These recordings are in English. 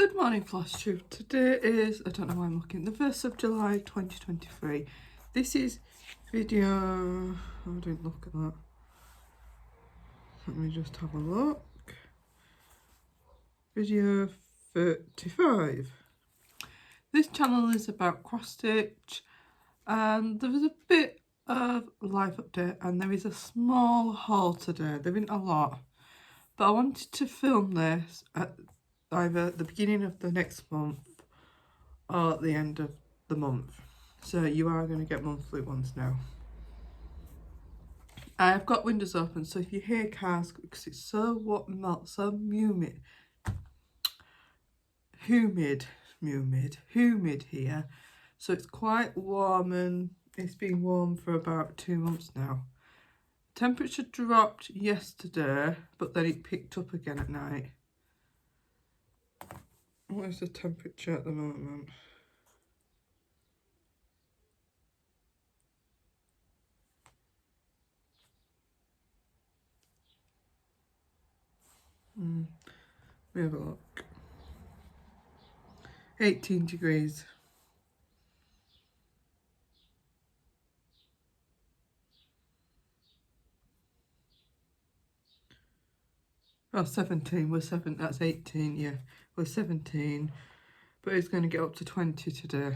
Good morning, Flosstube. Today is, I don't know why I'm looking, the 1st of July 2023. This is video, I didn't look at that. Let me just have a look. Video 35. This channel is about cross stitch, and there was a bit of life update and there is a small haul today. There isn't a lot, but I wanted to film this at either the beginning of the next month or at the end of the month. So you are going to get monthly ones now. I've got windows open, so if you hear cars, because it's so humid here, so it's quite warm, and it's been warm for about 2 months now. Temperature dropped yesterday, but then it picked up again at night. What is the temperature at the moment? Let me have a look. 18 degrees. Oh, 17. That's 18, yeah. We're 17, but it's going to get up to 20 today.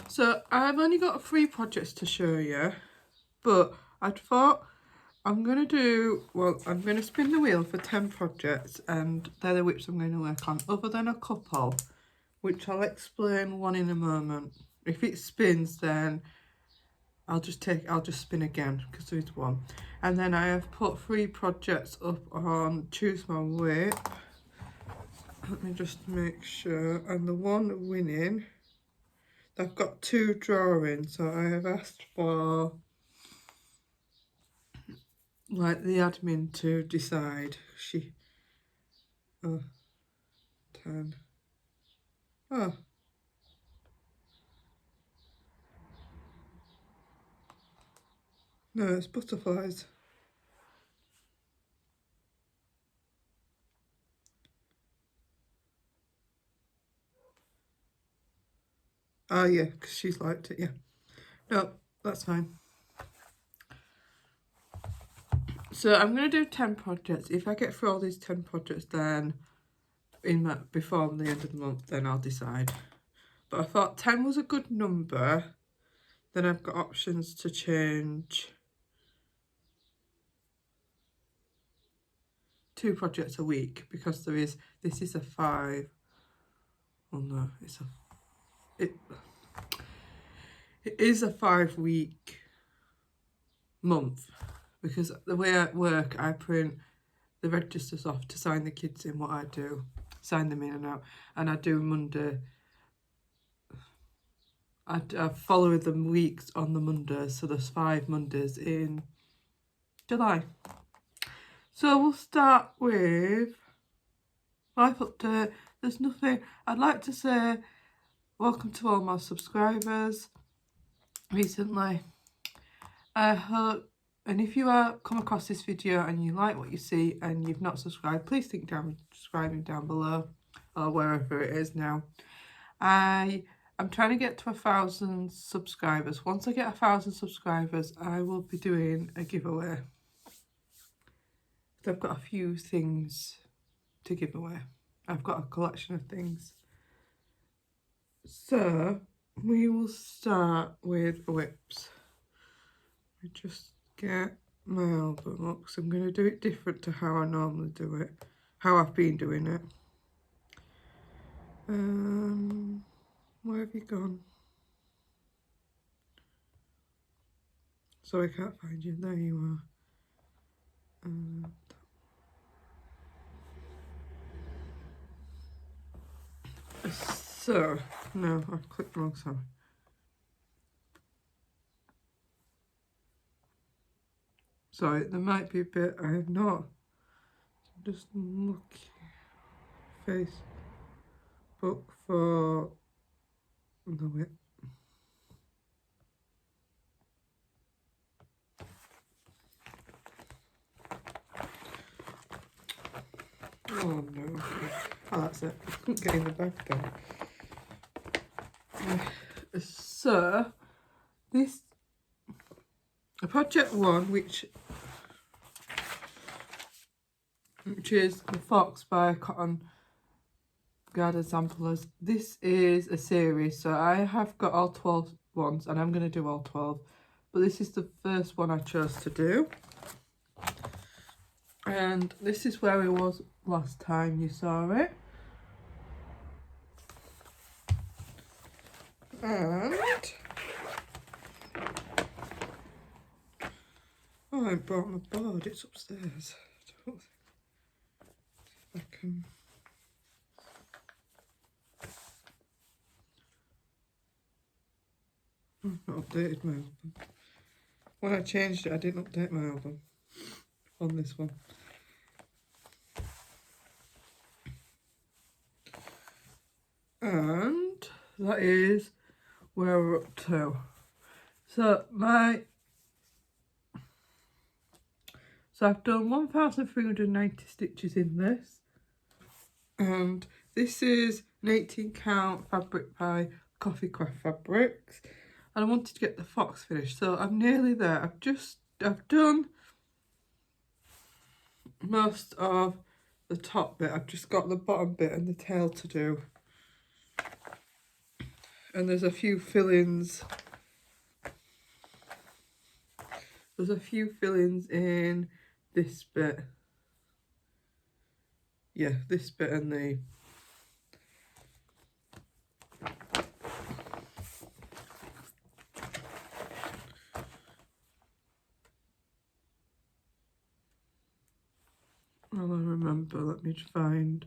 So I've only got 3 projects to show you, but I thought I'm going to spin the wheel for 10 projects, and they're the which I'm going to work on, other than a couple, which I'll explain one in a moment. If it spins, then I'll just spin again, because there's one. And then I have put 3 projects up on Choose My Whip. Let me just make sure. And the one winning, I've got 2 drawings, so I have asked for like the admin to decide. 10. Oh. No, it's butterflies. Oh yeah, because she's liked it, yeah. No, that's fine. So I'm going to do 10 projects. If I get through all these 10 projects, then before the end of the month, then I'll decide. But I thought 10 was a good number. Then I've got options to change 2 projects a week, because this is a 5. Oh no, it is a 5-week month, because the way I work, I print the registers off to sign the kids in. What I do, sign them in and out, and I do Monday. I follow them weeks on the Mondays, so there's 5 Mondays in July. So we'll start with life update. There's nothing. I'd like to say welcome to all my subscribers recently. I hope, and if you come across this video and you like what you see and you've not subscribed, please think down subscribing down below, or wherever it is now. I'm trying to get to 1,000 subscribers. Once I get 1,000 subscribers, I will be doing a giveaway. So I've got a few things to give away. I've got a collection of things. So we will start with whips. I just get my album up, because I'm going to do it different to how I normally do it, how I've been doing it. Where have you gone? Sorry, I can't find you. There you are. So, no, I've clicked wrong, sorry. Sorry, there might be a bit I have not. Just look Facebook for the whip. Oh no. Oh, that's it. I couldn't get in the bag then. So, this project one, which is The Fox by Cotton Garden Samplers. This is a series, so I have got all 12 ones and I'm going to do all 12. But this is the first one I chose to do. And this is where it was last time you saw it. And oh, I brought my board, it's upstairs. I don't think I can. I've not updated my album. When I changed it, I didn't update my album on this one. And that is where we're up to. So I've done 1,390 stitches in this, and this is an 18 count fabric by Coffee Craft Fabrics, and I wanted to get the fox finished, so I'm nearly there. I've done most of the top bit. I've just got the bottom bit and the tail to do, and there's a few fill-ins. There's a few fill-ins in this bit. Yeah, this bit and the well, I remember, let me find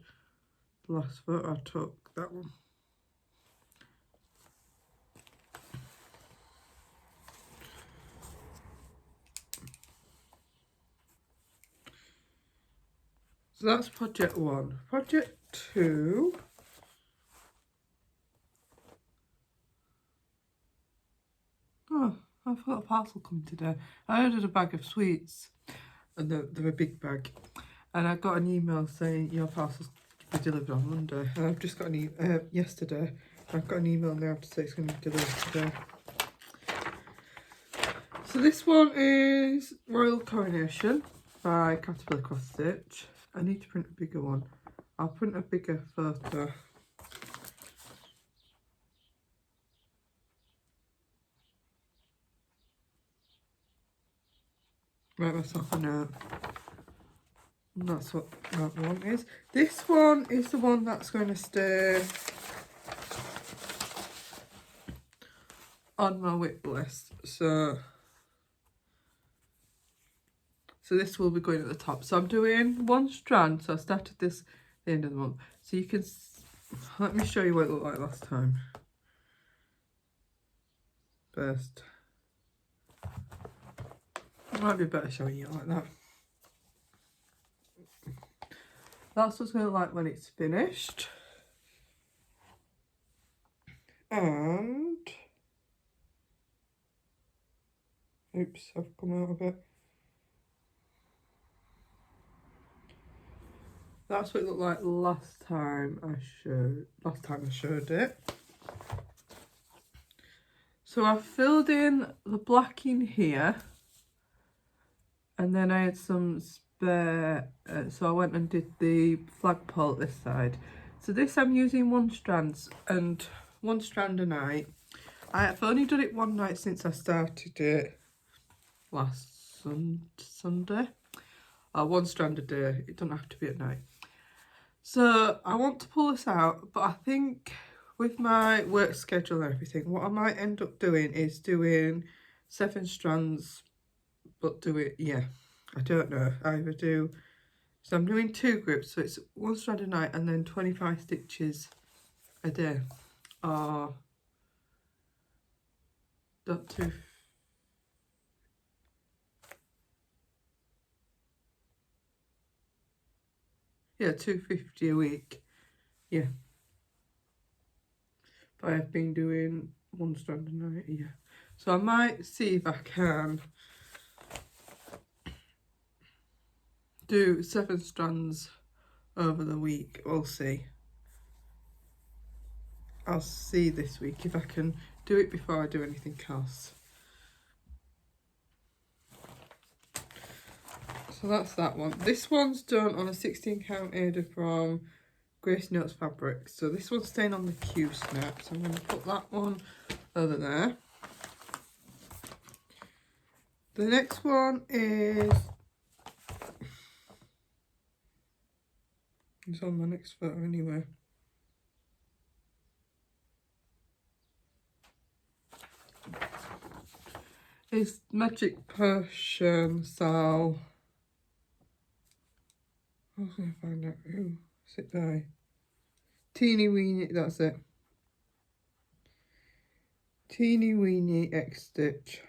the last photo I took, that one. So that's project one. Project two. Oh, I've got a parcel coming today. I ordered a bag of sweets, and they're a big bag. And I got an email saying your parcel's to be delivered on Monday. And I've just got an email yesterday. I've got an email now to say it's going to be delivered today. So this one is Royal Coronation by Caterpillar Cross Stitch. I need to print a bigger one. I'll print a bigger photo. Write myself a note. And that's what that one is. This one is the one that's going to stay on my whip list. So this will be going at the top. So I'm doing one strand. So I started this at the end of the month. So you can, let me show you what it looked like last time. First. It might be better showing you like that. That's what it's going to look like when it's finished. And oops, I've come out of it. That's what it looked like last time I showed it. So I filled in the black in here, and then I had some spare, so I went and did the flagpole at this side. So this I'm using one strand a night. I've only done it one night since I started it last Sunday. One strand a day, it doesn't have to be at night. So I want to pull this out, but I think with my work schedule and everything, what I might end up doing is doing 7 strands, but do it, yeah, I don't know, either do, so I'm doing 2 groups, so it's 1 strand a night and then 25 stitches a day, or not too, yeah, 250 a week, yeah. But I've been doing 1 strand a night, yeah. So I might see if I can do 7 strands over the week. We'll see. I'll see this week if I can do it before I do anything else. So that's that one. This one's done on a 16 count Ada from Grace Notes Fabrics. So this one's staying on the Q snap. So I'm going to put that one over there. The next one is... It's on my next photo anyway. It's Magic Potion, so I was going to find out who sit by. Teeny Weeny, that's it. Teeny Weeny X Stitch.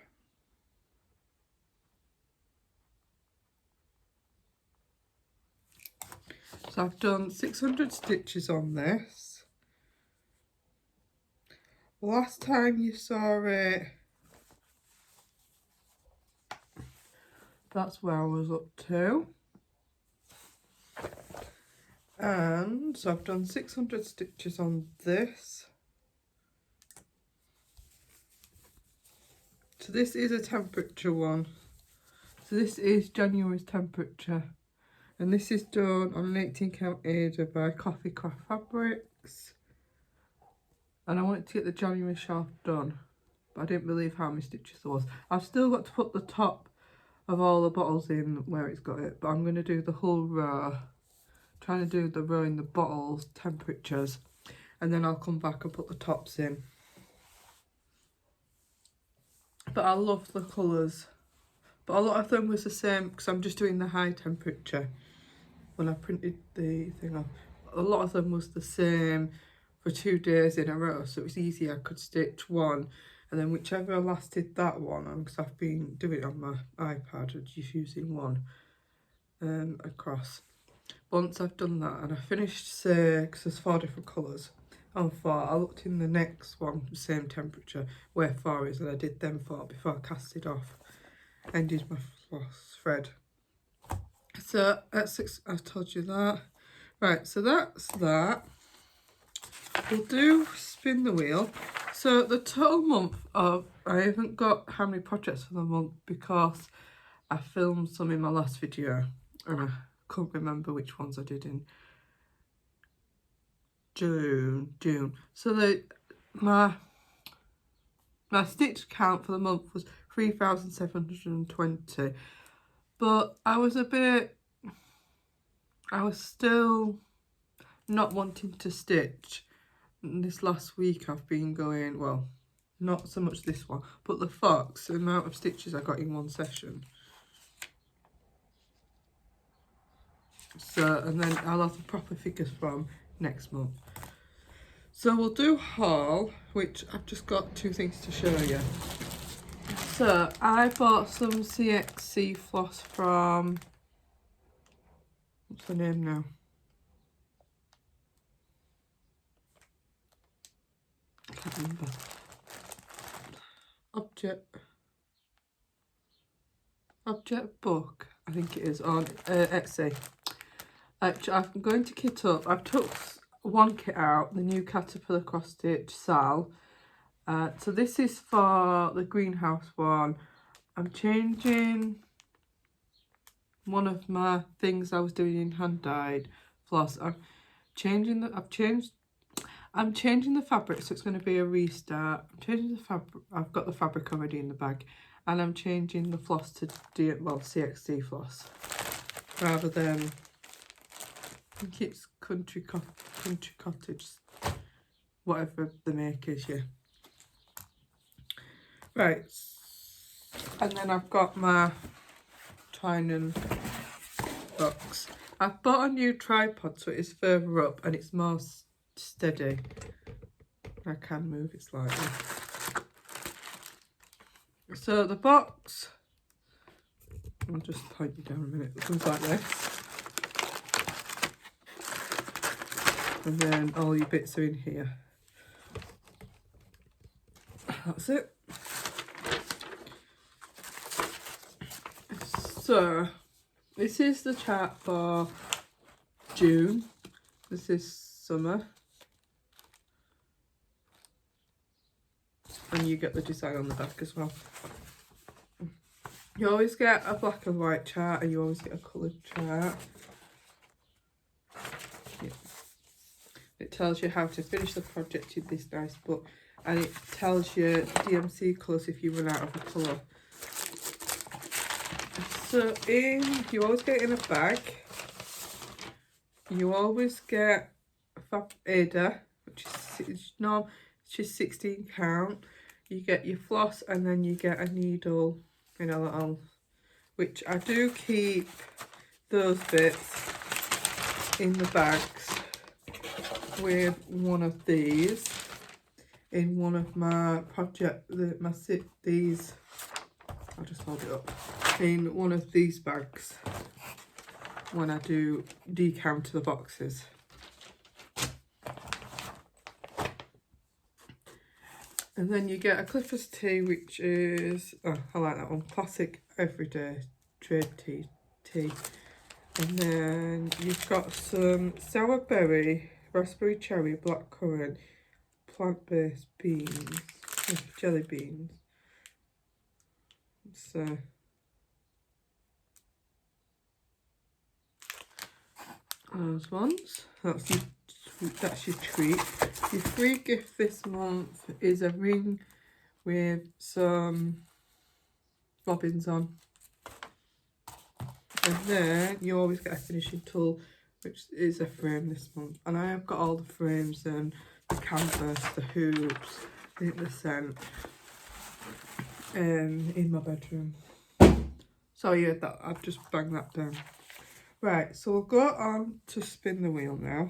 So I've done 600 stitches on this. Last time you saw it, that's where I was up to. And so I've done 600 stitches on this. So this is a temperature one. So this is January's temperature. And this is done on an 18 count Ada by Coffee Craft Fabrics. And I wanted to get the January shaft done, but I didn't believe how many stitches there was. I've still got to put the top of all the bottles in where it's got it, but I'm going to do the whole row. Trying to do the row in the bottles, temperatures, and then I'll come back and put the tops in. But I love the colours. But a lot of them was the same because I'm just doing the high temperature. When I printed the thing off, a lot of them was the same for 2 days in a row, so it was easy. I could stitch one and then whichever lasted that one, because I've been doing it on my iPad and just using one across. Once I've done that and I finished, say, because there's 4 different colours on 4, I looked in the next one, same temperature, where 4 is, and I did them 4 before I cast it off. Ended my floss thread. So at 6, I've told you that. Right, so that's that. We'll do spin the wheel. So the total month of, I haven't got how many projects for the month because I filmed some in my last video and I can't remember which ones I did in June. So my stitch count for the month was 3,720. But I was still not wanting to stitch. And this last week I've been going, well, not so much this one, but the fox, the amount of stitches I got in one session. So, and then I'll have the proper figures from next month. So we'll do haul, which I've just got 2 things to show you. So I bought some CXC floss from, what's the name now? I can't remember. Object Book, I think it is, on Etsy. I'm going to kit up. I've took one kit out, the new Caterpillar cross stitch Sal. So this is for the greenhouse one. I'm changing one of my things I was doing in hand dyed floss. I'm changing the fabric, so it's going to be a restart. I'm changing the fabric. I've got the fabric already in the bag, and I'm changing the floss to CXC floss rather than, I think it's Country Cottage, whatever the make is, yeah. Right, and then I've got my Twine box. I've bought a new tripod so it is further up and it's more steady. I can move it slightly. So the box, I'll just point you down a minute, it comes like this. And then all your bits are in here. That's it. So this is the chart for June. This is summer. And you get the design on the back as well. You always get a black and white chart and you always get a coloured chart. Yeah. It tells you how to finish the project in this nice book, and it tells you DMC colours if you run out of a colour. So you always get it in a bag. You always get Ada, which is 16 count. You get your floss, and then you get a needle in a little, which I do keep those bits in the bags with one of these in one of my these. I'll just hold it up in one of these bags when I do decant the boxes. And then you get a Clifford's tea, which is, oh, I like that one, classic everyday trade tea. And then you've got some sour berry, raspberry cherry, blackcurrant, plant-based beans, jelly beans. So those ones. That's your treat. Your free gift this month is a ring with some bobbins on. And then you always get a finishing tool, which is a frame this month. And I have got all the frames and the canvas, the hoops, the scent in my bedroom. So yeah, I've just banged that down. Right, so we'll go on to spin the wheel now.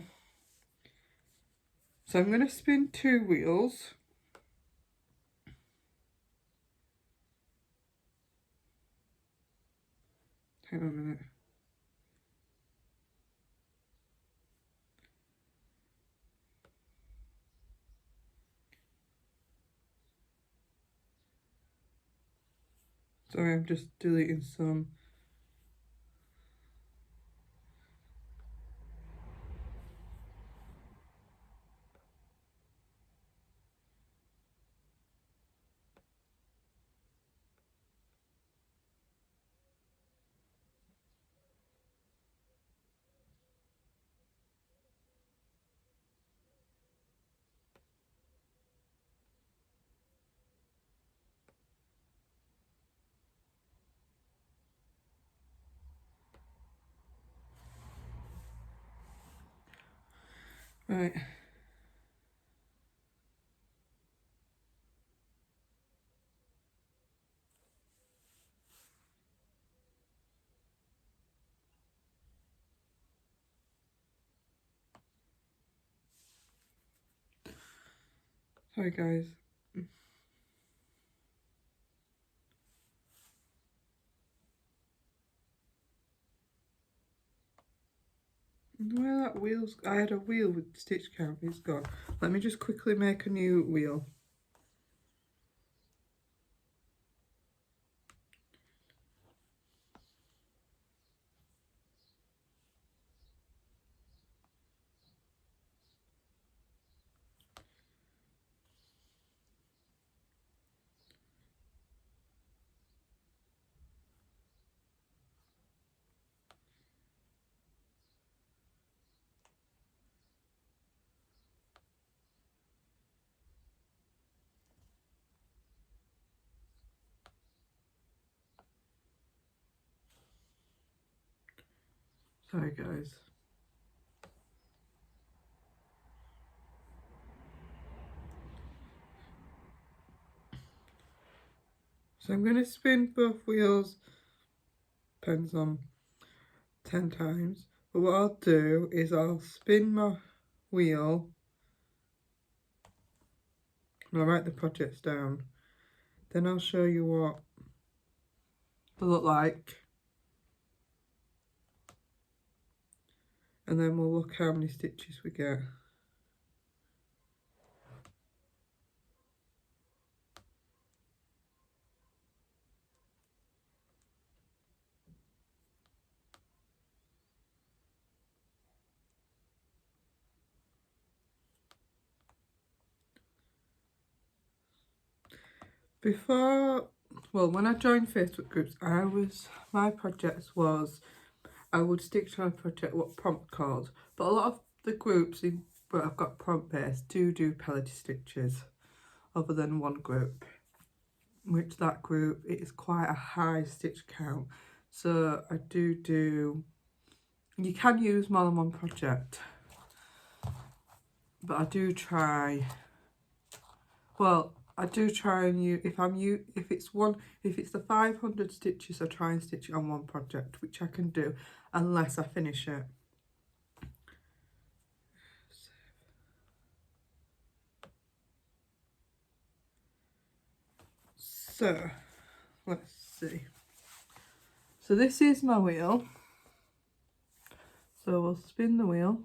So I'm going to spin 2 wheels. Hang on a minute. Sorry, I'm just deleting some. Right. Sorry guys. Where that wheel's, I had a wheel with stitch count, it's gone. Let me just quickly make a new wheel. Sorry guys. So I'm going to spin both wheels, depends on 10 times. But what I'll do is I'll spin my wheel and I'll write the projects down. Then I'll show you what they look like. And then we'll look how many stitches we get. Before, well, when I joined Facebook groups, my project was, I would stick to a project what prompt called, but a lot of the groups where I've got prompt based do pellet stitches, other than one group, which that group it is quite a high stitch count. So I do, you can use more than one project, but I do try, well, I do try and use, if it's the 500 stitches, I try and stitch it on one project, which I can do unless I finish it. So let's see. So this is my wheel. So we'll spin the wheel.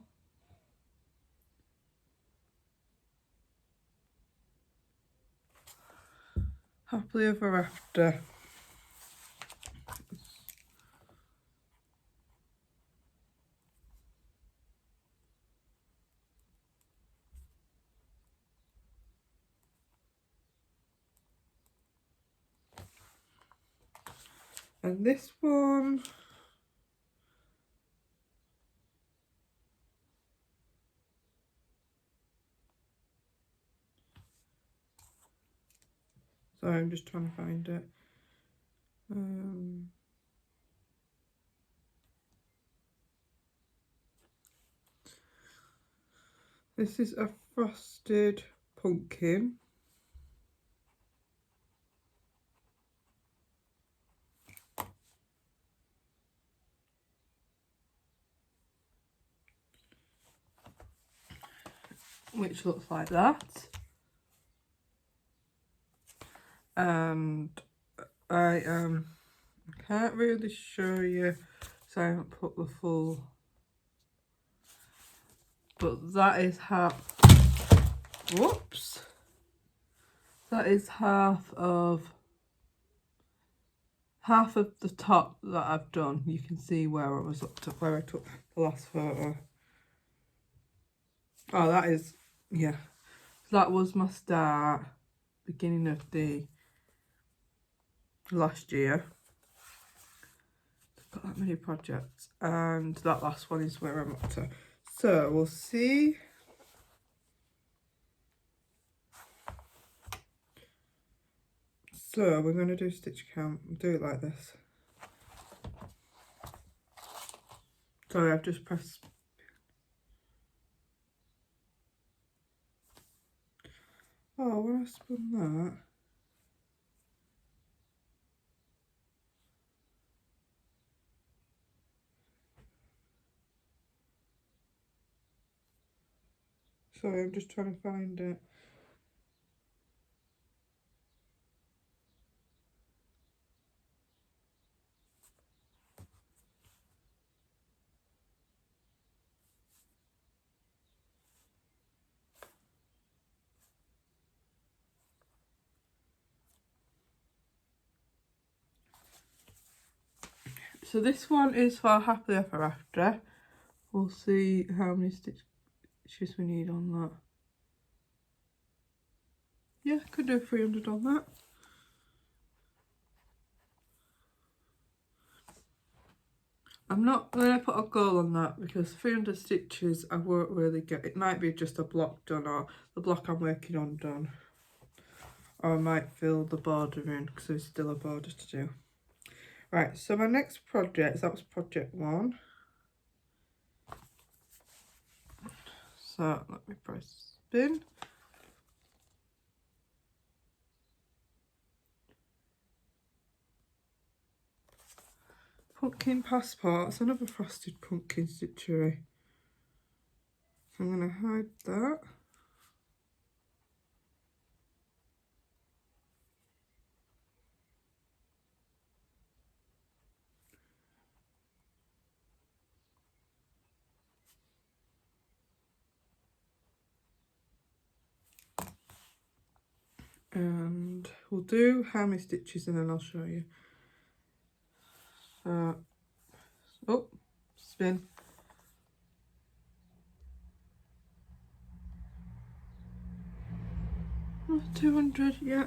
Happily ever after. And this one, sorry, I'm just trying to find it. This is a frosted pumpkin. Which looks like that. And I can't really show you, so I haven't put the full, but that is whoops, that is half of the top that I've done. You can see where I was up to, where I took the last photo. Oh, that is, yeah, that was my start, beginning of the last year. I've got that many projects, and that last one is where I'm up to. So we'll see. So we're going to do stitch count. We'll do it like this. Sorry, I've just pressed. Oh, when I spun that. Sorry, I'm just trying to find it. So this one is for Happily Ever After. We'll see how many stitches we need on that. Yeah, could do 300 on that. I'm not going to put a goal on that because 300 stitches I won't really get. It might be just a block done, or the block I'm working on done. Or I might fill the border in because there's still a border to do. Right, so my next project, that was project 1. So let me press spin. Pumpkin Passports, another frosted pumpkin stitchery. So I'm going to hide that. And we'll do how many stitches and then I'll show you. Oh, spin. 200, yeah.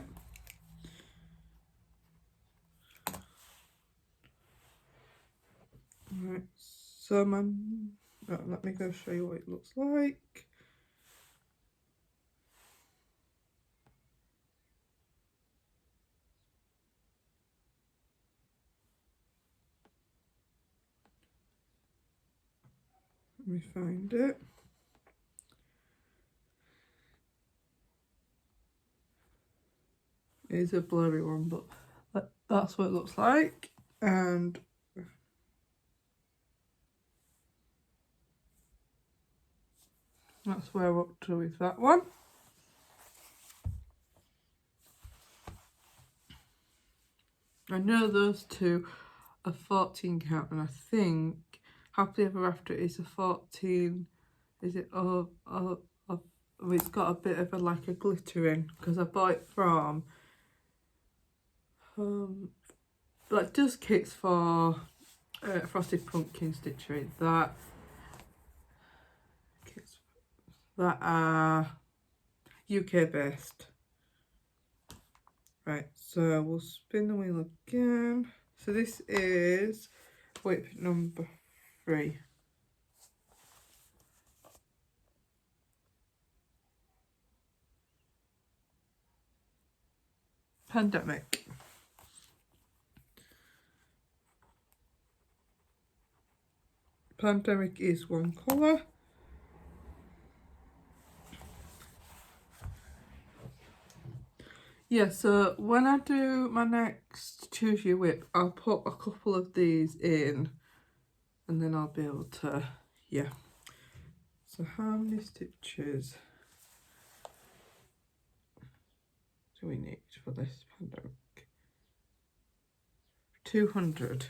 Right, so let me go show you what it looks like. Let me find it. It is a blurry one, but that's what it looks like. And that's where we're up to with that one. I know those two are 14 count, and I think Happily Ever After is a 14. Is it? Oh, it's got a bit of a like a glittering because I bought it from like dust kits for Frosted Pumpkin stitchery that are UK based. Right, so we'll spin the wheel again. So this is whip number 3. Pandemic. Pandemic is one colour. Yeah, so when I do my next Choose Your Whip, I'll put a couple of these in and then I'll be able to, yeah. So how many stitches do we need for this Pandemic? 200.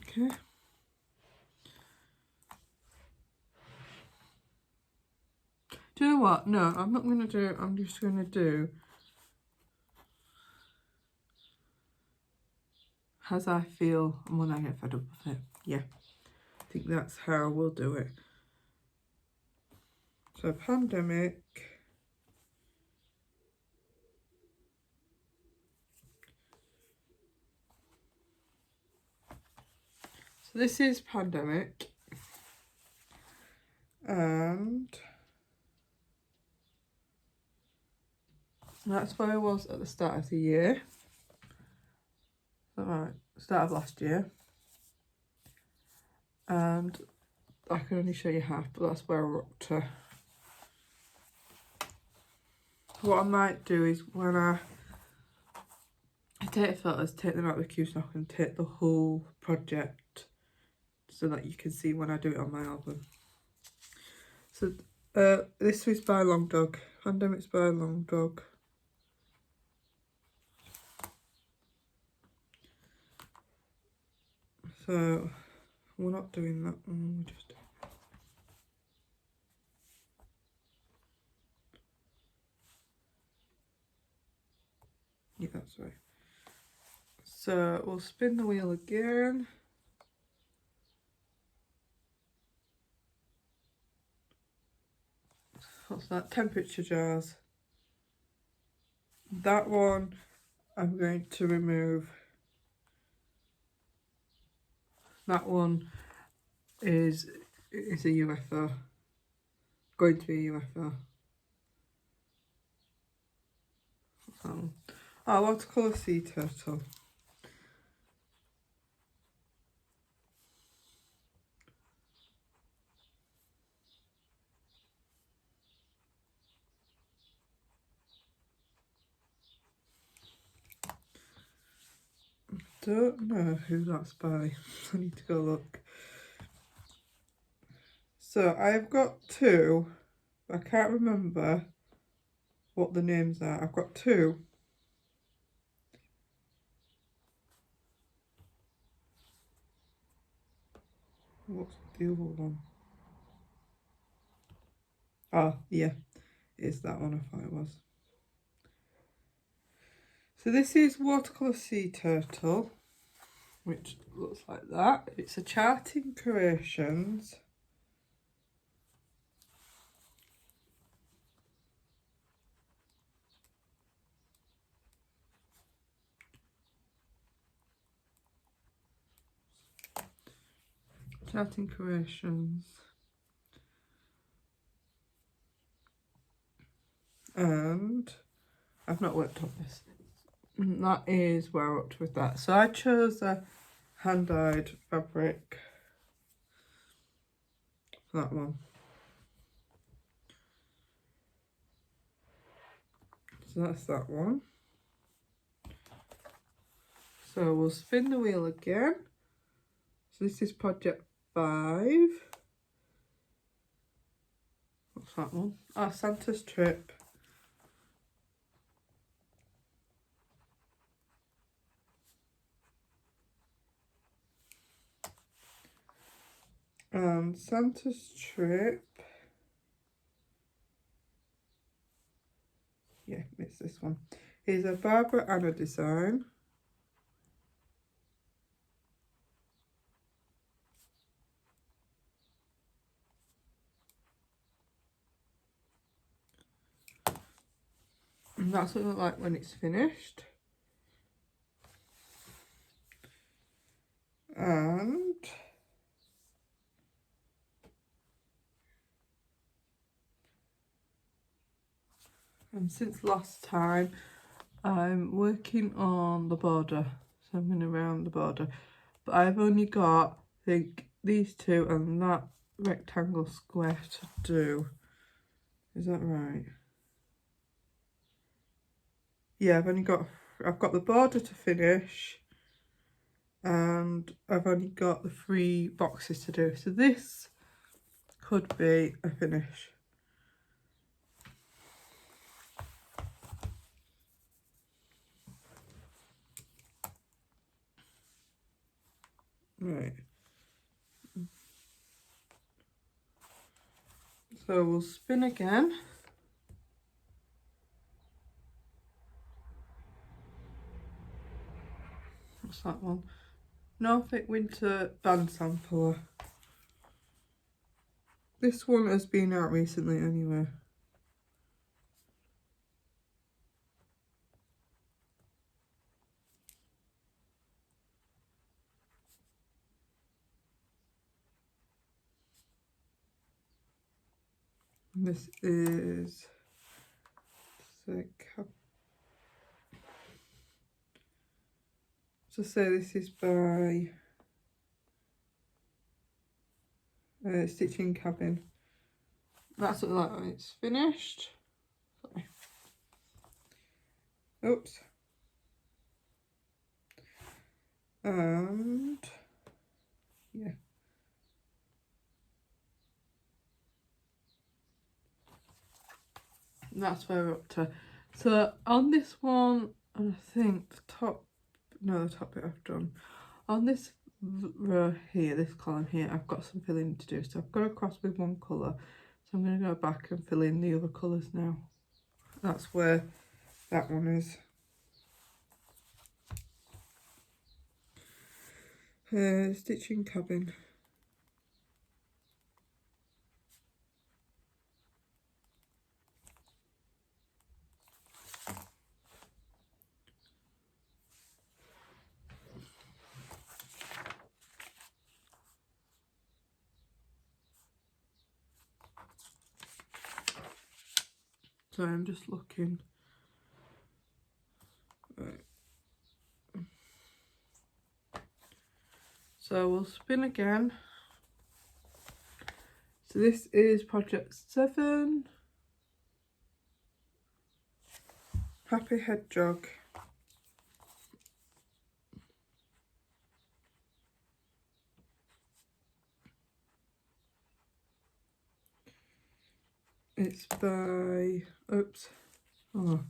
Okay. Do you know what? No, I'm not going to do it. I'm just going to do as I feel and when I get fed up with it. Yeah, I think that's how we'll do it. So Pandemic. So this is Pandemic. And that's where I was at the start of the year. Alright, start of last year. And I can only show you half, but that's where we're up to. What I might do is when I take photos, take them out of the Q-Stock and take the whole project so that you can see when I do it on my album. So this was by Long Dog. Pandemic's by Long Dog. So we're not doing that one, we're just yeah, that's right. So we'll spin the wheel again. What's that? Temperature jars. That one I'm going to remove. That one is a UFO. Going to be a UFO. Oh, watercolour sea turtle. Don't know who that's by. I need to go look. So I've got two. I can't remember what the names are. I've got two. What's the other one? Oh, yeah, it's that one. I thought it was. So this is Watercolour Sea Turtle, which looks like that. It's a Charting Creations. Starting Creations. And I've not worked on this. And that is where I'm up to with that. So I chose a hand-dyed fabric for that one. So that's that one. So we'll spin the wheel again. So this is project 5. What's that one? Ah, Santa's Trip. And Santa's Trip. Yeah, it's this one. Is a Barbara Anna design. And that's what it looks like when it's finished. And since last time, I'm working on the border. So I'm going to round the border. But I've only got, I think, these two and that rectangle square to do. Is that right? Yeah, I've got the border to finish. And I've only got the 3 boxes to do. So this could be a finish. Right. So we'll spin again. What's that one? Norfolk Winter Band Sampler. This one has been out recently anyway. And this is so say this is by Stitching Cabin. That's what like when it's finished. Sorry. Oops. And yeah. And that's where we're up to. So on this one, and I think the top bit I've done. On this row here, this column here, I've got some filling to do. So I've got across with one colour. So I'm going to go back and fill in the other colours now. That's where that one is. Stitching Cabin. So I'm just looking. Right. So we'll spin again. So this is project 7. Happy Hedgehog. It's by, oops, oh.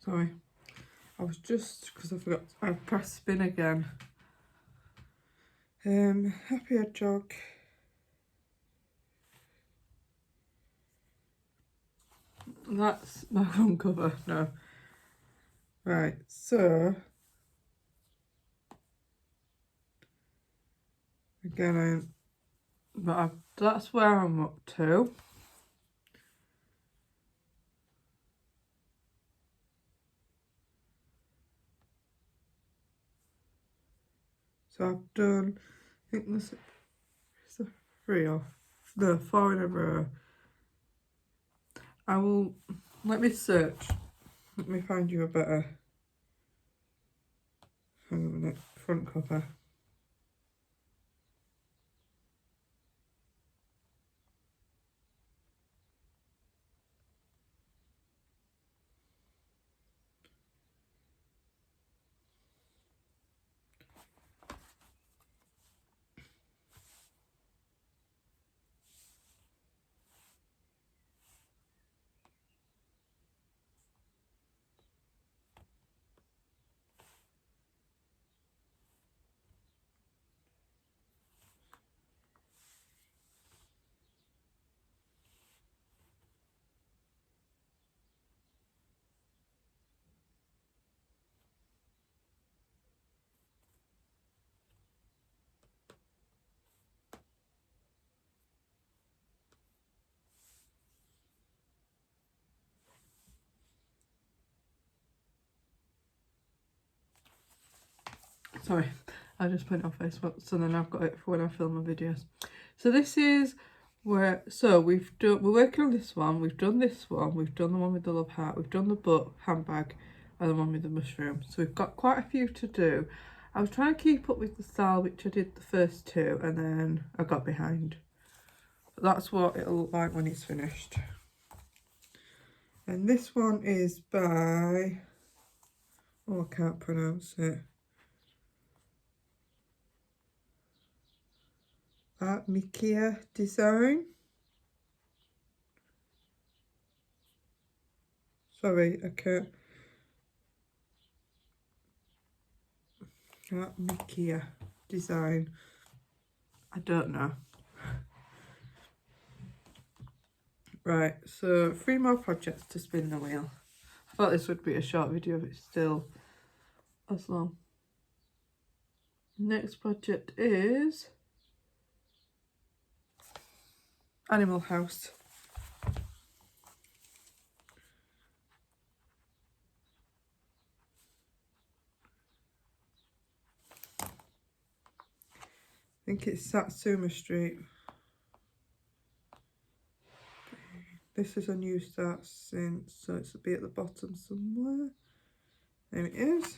Sorry, I was just, because I forgot, I pressed spin again. Happy Hedgehog. That's my front cover. No. Right, so again, that's where I'm up to. So I've done, I think this is 3 or no, 4 in a row. I will, let me search. Let me find you a better, hang on a minute, front cover. Sorry, I just put it on Facebook, so then I've got it for when I film my videos. So this is where, so we're working on this one, we've done this one, we've done the one with the love heart, we've done the book, handbag, and the one with the mushroom. So we've got quite a few to do. I was trying to keep up with the style, which I did the first 2, and then I got behind. But that's what it'll look like when it's finished. And this one is by, oh, I can't pronounce it. Mikia Design. Sorry, I can't. Mikia Design. I don't know. Right, so 3 more projects to spin the wheel. I thought this would be a short video, but it's still as long. Next project is Animal House. I think it's Satsuma Street. This is a new start since, so it's a bit at the bottom somewhere. There it is.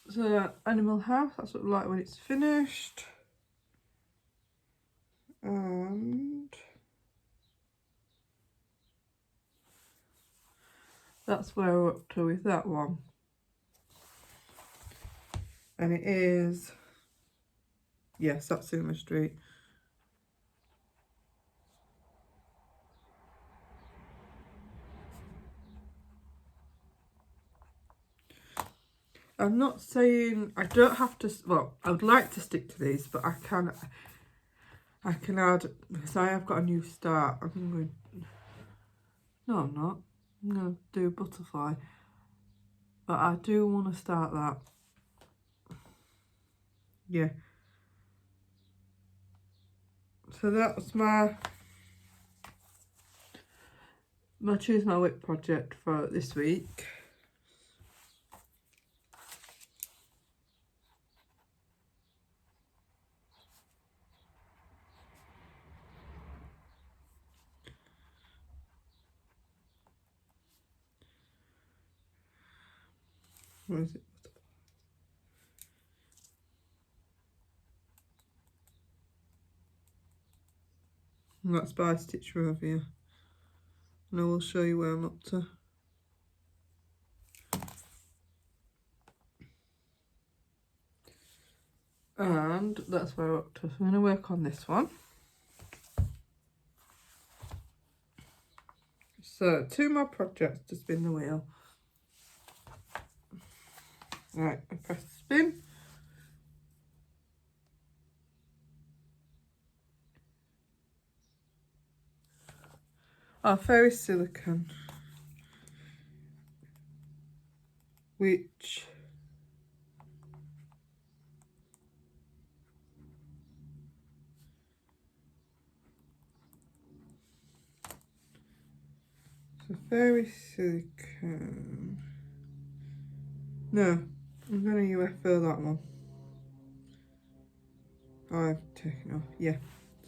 So Animal House, that's what it looks like when it's finished. And that's where we're up to with that one. And it is, yes, Satsuma Street. I'm not saying I don't have to, well, I would like to stick to these, but I can add, because I have got a new start. I'm going, no I'm not, I'm going to do butterfly, but I do want to start that. Yeah. So that's my Choose My Whip project for this week. Where is it? And that's by Stitch Rovia. And I will show you where I'm up to. And that's where we're up to. So I'm going to work on this one. So 2 more projects to spin the wheel. Right, I press spin. Oh, Fairy Silicone, which so Fairy Silicone. No, I'm gonna UFO that one. Oh, I've taken off. Yeah.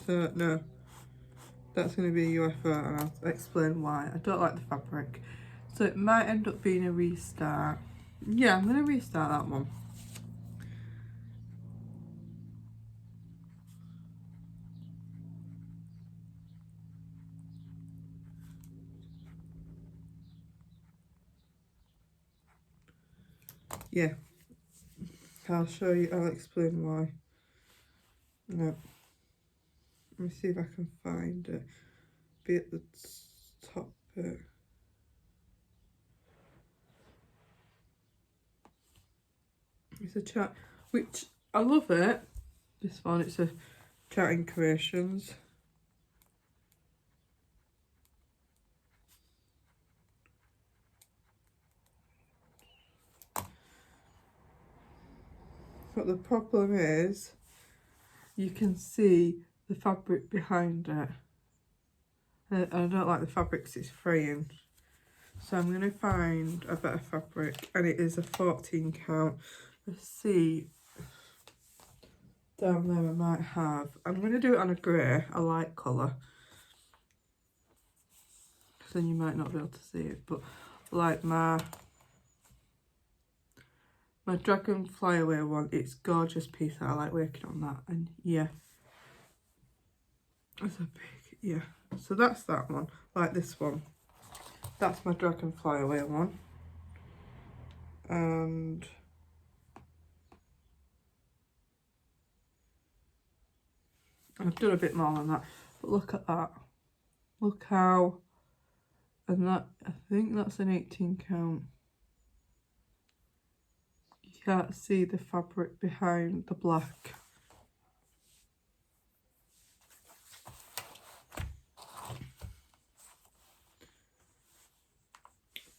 So no, that's gonna be a UFO, and I'll explain why. I don't like the fabric, so it might end up being a restart. Yeah, I'm gonna restart that one. Yeah, I'll show you, I'll explain why. No, let me see if I can find it. Be at the top bit. It's a chat, which I love it. This one, it's a Chatting Creations. But the problem is, you can see the fabric behind it. I don't like the fabric because it's fraying. So I'm going to find a better fabric, and it is a 14 count. Let's see. Down there I might have. I'm going to do it on a grey, a light colour. Because then you might not be able to see it. But like my Dragon Flyaway one, it's a gorgeous piece that I like working on that. And yeah. That's a big, yeah. So that's that one, like this one. That's my Dragon Flyaway one. And I've done a bit more than that. But look at that. Look how, and that, I think that's an 18 count. You can't see the fabric behind the black.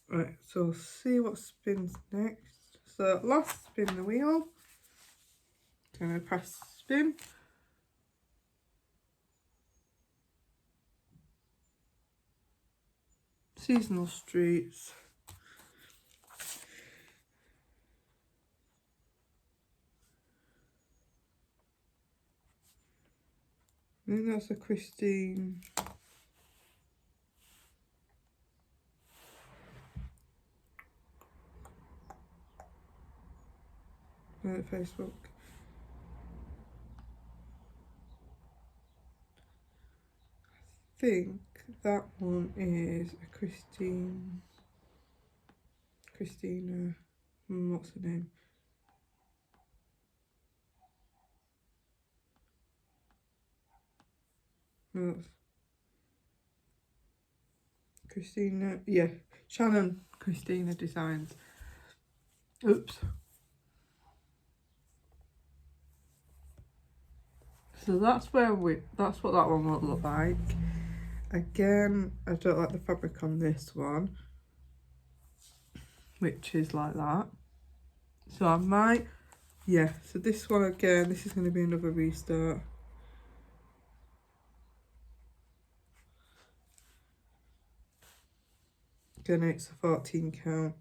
Right, so we'll see what spins next. So last spin the wheel. Gonna press spin. Seasonal Streets. I think that's a Christine. Facebook. I think that one is a Christina, what's her name? No, that's Christina, yeah, Shannon Christina Designs. Oops. So that's that's what that one will look like. Again, I don't like the fabric on this one, which is like that. So I might, yeah, so this one again, this is going to be another restart. Again, it's a 14 count.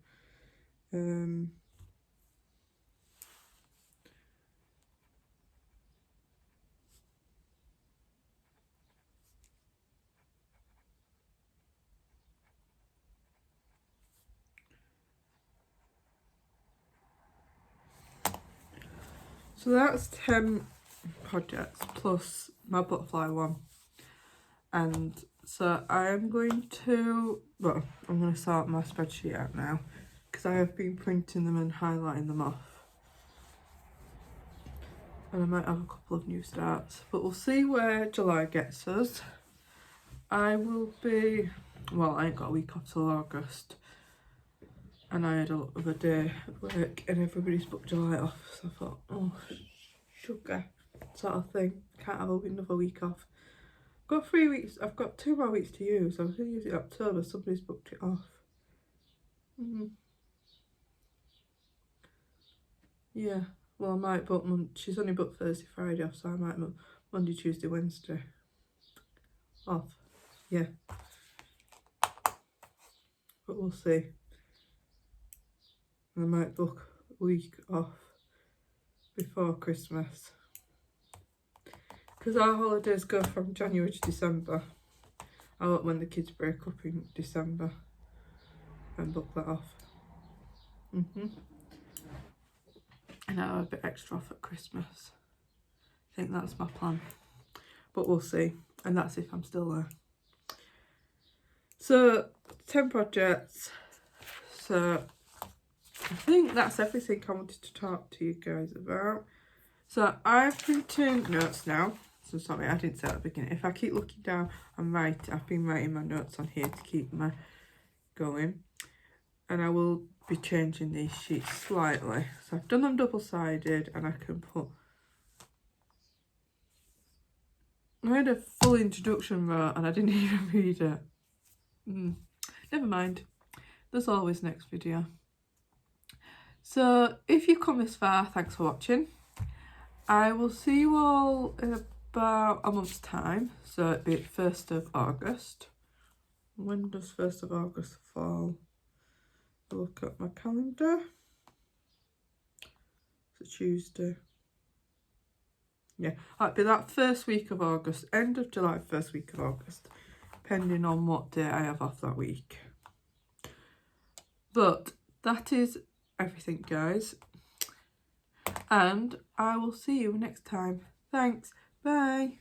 So that's 10 projects plus my butterfly one. And so I am going to, well, I'm going to start my spreadsheet out now because I have been printing them and highlighting them off. And I might have a couple of new starts, but we'll see where July gets us. I will be, well, I ain't got a week off till August. And I had a lot of a day at work and everybody's booked July off. So I thought, oh, sugar, sort of thing. Can't have another week off. got 3 weeks, I've got 2 more weeks to use. I was going to use it in October, somebody's booked it off. Yeah, well I might book, she's only booked Thursday, Friday off, so I might book Monday, Tuesday, Wednesday off. Yeah. But we'll see. I might book a week off before Christmas. Because our holidays go from January to December. I want when the kids break up in December and book that off. And I'll have a bit extra off at Christmas. I think that's my plan. But we'll see. And that's if I'm still there. So, 10 projects. So, I think that's everything I wanted to talk to you guys about. So, I've written notes now. So, sorry, I didn't say at the beginning. If I keep looking down, I've been writing my notes on here to keep me going. And I will be changing these sheets slightly. So, I've done them double-sided and I can put... I had a full introduction wrote and I didn't even read it. Never mind. There's always next video. So, if you've come this far, thanks for watching. I will see you all in about a month's time. So, it'll be 1st of August. When does 1st of August fall? I'll look at my calendar. It's a Tuesday. Yeah, it'll be that first week of August, end of July, first week of August, depending on what day I have off that week. But that is everything, guys. And I will see you next time. Thanks. Bye.